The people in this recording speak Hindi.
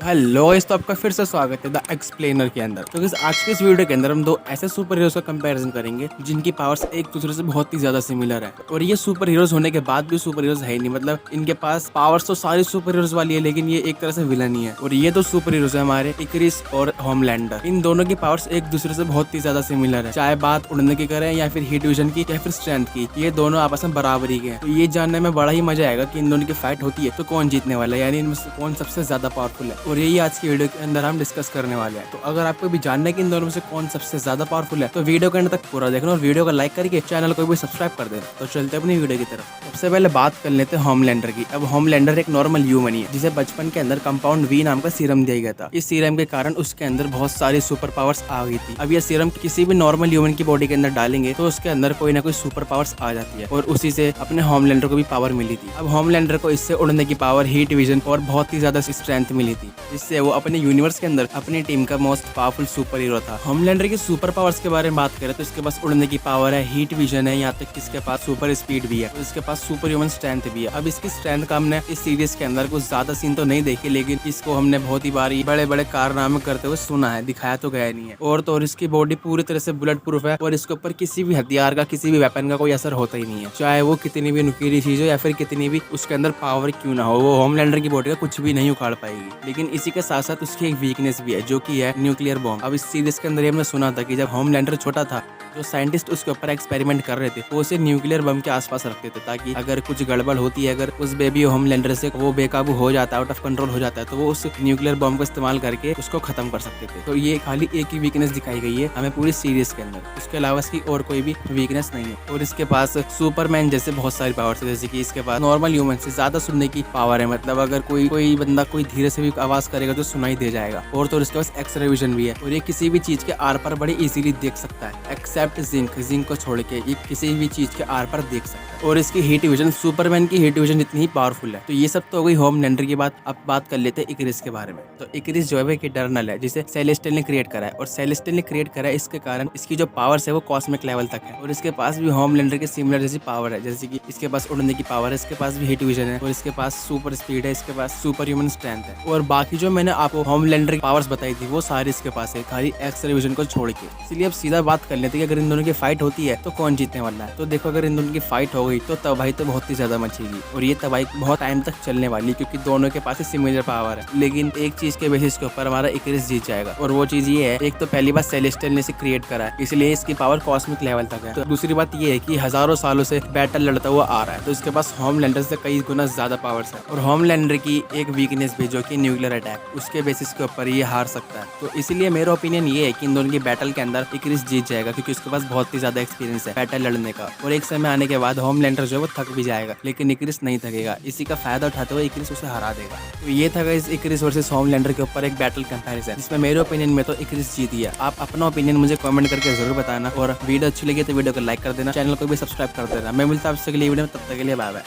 हेलो गाइस, तो आपका फिर से स्वागत है द एक्सप्लेनर के अंदर। तो गाइस आज के इस वीडियो के अंदर हम दो ऐसे सुपर हीरोज का कंपैरिजन करेंगे जिनकी पावर्स एक दूसरे से बहुत ही ज्यादा सिमिलर है। और ये सुपर हीरोज होने के बाद भी सुपर हीरोज है ही नहीं, मतलब इनके पास पावर्स तो सारी सुपर हीरोज वाली है, लेकिन ये एक तरह से विलन ही है। और ये दो सुपर हीरोज है हमारे, इक्रिस और होमलैंडर। इन दोनों की पावर्स एक दूसरे से बहुत ही ज्यादा सिमिलर है, चाहे बात उड़ने की करें या फिर हीट विजन की या फिर स्ट्रेंथ की। ये दोनों आपस में बराबरी के हैं। तो ये जानने में बड़ा ही मजा आएगा कि इन दोनों की फाइट होती है तो कौन जीतने वाला है, यानी इनमें से कौन सबसे ज्यादा पावरफुल है। और यही आज की वीडियो के अंदर हम डिस्कस करने वाले हैं। तो अगर आपको भी जानना है कि इन दोनों में से कौन सबसे ज्यादा पावरफुल है तो वीडियो के अंत तक पूरा देखना और वीडियो को लाइक करके चैनल को भी सब्सक्राइब कर देना। तो चलते अपनी वीडियो की तरफ। सबसे पहले बात कर लेते हैं होमलैंडर की। अब होमलैंडर एक नॉर्मल ह्यूमन ही है जिसे बचपन के अंदर कंपाउंड वी नाम का सीरम दिया गया था। इस सीरम के कारण उसके अंदर बहुत सारी सुपर पावर्स आ गई थी। अब यह सीरम किसी भी नॉर्मल ह्यूमन की बॉडी के अंदर डालेंगे तो उसके अंदर कोई ना कोई सुपर पावर्स आ जाती है, और उसी से अपने होमलैंडर को भी पावर मिली थी। अब होमलैंडर को इससे उड़ने की पावर, हीट विजन और बहुत ही ज्यादा स्ट्रेंथ मिली थी, जिससे वो अपने यूनिवर्स के अंदर अपनी टीम का मोस्ट पावरफुल सुपर हीरो था। होमलैंडर की सुपर पावर्स के बारे में बात करें तो इसके पास उड़ने की पावर है, हीट विजन है, यहाँ तक कि इसके पास सुपर स्पीड भी है और इसके पास सुपर ह्यूमन स्ट्रेंथ भी है। अब इसकी स्ट्रेंथ का हमने इस सीरीज के अंदर कुछ ज्यादा सीन तो नहीं देखे, लेकिन इसको हमने बहुत ही बारी बड़े बड़े कारनामे करते हुए सुना है, दिखाया तो गया नहीं है। और तो और इसकी बॉडी पूरी तरह से बुलेट प्रूफ है और इसके ऊपर किसी भी हथियार का, किसी भी वेपन का कोई असर होता ही नहीं है, चाहे वो कितनी भी नुकीली चीज हो या फिर कितनी भी उसके अंदर पावर क्यों ना हो, वो होमलैंडर की बॉडी का कुछ भी नहीं उखाड़ पाएगी। लेकिन इसी के साथ साथ उसकी एक वीकनेस भी है जो कि है न्यूक्लियर बॉम्ब। अब इस सीरीज के अंदर हमने सुना था कि जब होमलैंडर छोटा था, जो साइंटिस्ट उसके ऊपर एक्सपेरिमेंट कर रहे थे वो उसे न्यूक्लियर बम के आसपास रखते थे, ताकि अगर कुछ गड़बड़ होती है, अगर उस बेबी होमलैंडर से वो बेकाबू हो जाता है, आउट ऑफ कंट्रोल हो जाता है, तो वो उस न्यूक्लियर बम का इस्तेमाल करके उसको खत्म कर सकते थे। तो ये खाली एक ही वीकनेस दिखाई गई है हमें पूरी सीरीज के अंदर, उसके अलावा इसकी और कोई भी वीकनेस नहीं है। और इसके पास सुपरमैन जैसे बहुत सारी पावर्स है, जैसे कि इसके पास नॉर्मल ह्यूमन से ज्यादा सुनने की पावर है, मतलब अगर कोई बंदा कोई धीरे से भी आवाज करेगा तो सुनाई दे जाएगा। और तो इसके पास एक्सरे विजन भी है और ये किसी भी चीज के आर पर बड़ी इजीली देख सकता है, एक्सेप्ट जिंक को छोड़ के ये किसी भी चीज के आर पर देख सकता है। और इसकी हीट विजन, सुपरमैन की हीट विजन जितनी ही पावरफुल है। तो ये सब तो हो गई होमलैंडर की बात। अब बात कर लेते हैं इक्रिस के बारे में। तो इक्रिस जो है इटर्नल है, जिसे सेलेस्टियल ने क्रिएट करा है, और सेलेस्टियल ने क्रिएट करा है इसके कारण इसकी जो पावर्स है वो कॉस्मिक लेवल तक है। और इसके पास भी होमलैंडर के सिमिलर जैसी पावर है, जैसे कि इसके पास उड़ने की पावर है, इसके पास भी हीट विजन है, और इसके पास सुपर स्पीड है, इसके पास सुपर ह्यूमन स्ट्रेंथ है। और बाकी जो मैंने आपको होमलैंडर की पावर्स बताई थी वो सारी इसके पास है, खाली एक्सरे विजन को छोड़ के। इसलिए अब सीधा बात कर लेते हैं कि अगर इन दोनों की फाइट होती है तो कौन जीतने वाला है। तो देखो, अगर इन दोनों की फाइट हो गई तो तबाही तो बहुत ही ज्यादा मचेगी, और ये तबाही बहुत टाइम तक चलने वाली, क्योंकि दोनों के पास सिमिलर पावर है। लेकिन एक चीज के बेसिस के ऊपर हमारा इक्रिस जीत जाएगा, और वो चीज ये है, एक तो पहली बात सेलेस्टियल ने इसे क्रिएट करा है, इसलिए इसकी पावर कॉस्मिक लेवल तक है। तो दूसरी बात ये है कि हजारों सालों से बैटल लड़ता हुआ आ रहा है, तो इसके पास होमलैंडर से कई गुना ज्यादा पावर्स है। और होमलैंडर की एक वीकनेस भी जो कि न्यूक्लियर अटैक, उसके बेसिस के ऊपर ये हार सकता है। तो इसलिए मेरा ओपिनियन ये है कि इन दोनों की बैटल के अंदर इक्रिस जीत जाएगा, क्योंकि उसके पास बहुत ही ज्यादा एक्सपीरियंस है बैटल लड़ने का। और एक समय आने के बाद होमलैंडर जो है वो थक भी जाएगा, लेकिन इक्रिस नहीं थकेगा। इसी का फायदा उठाते हुए इक्रिस उसे हरा देगा। तो ये था गाइस इक्रिस वर्सेस होमलैंडर के ऊपर एक बैटल कंपैरिजन, जिसमें मेरे ओपिनियन में तो इक्रिस जीत गया। आप अपना ओपिनियन मुझे कमेंट करके जरूर बताना, और वीडियो अच्छी लगी तो वीडियो को लाइक कर देना, चैनल को भी सब्सक्राइब कर देना। मैं मिलता हूं आपसे अगली वीडियो में, तब तक के लिए बाय बाय।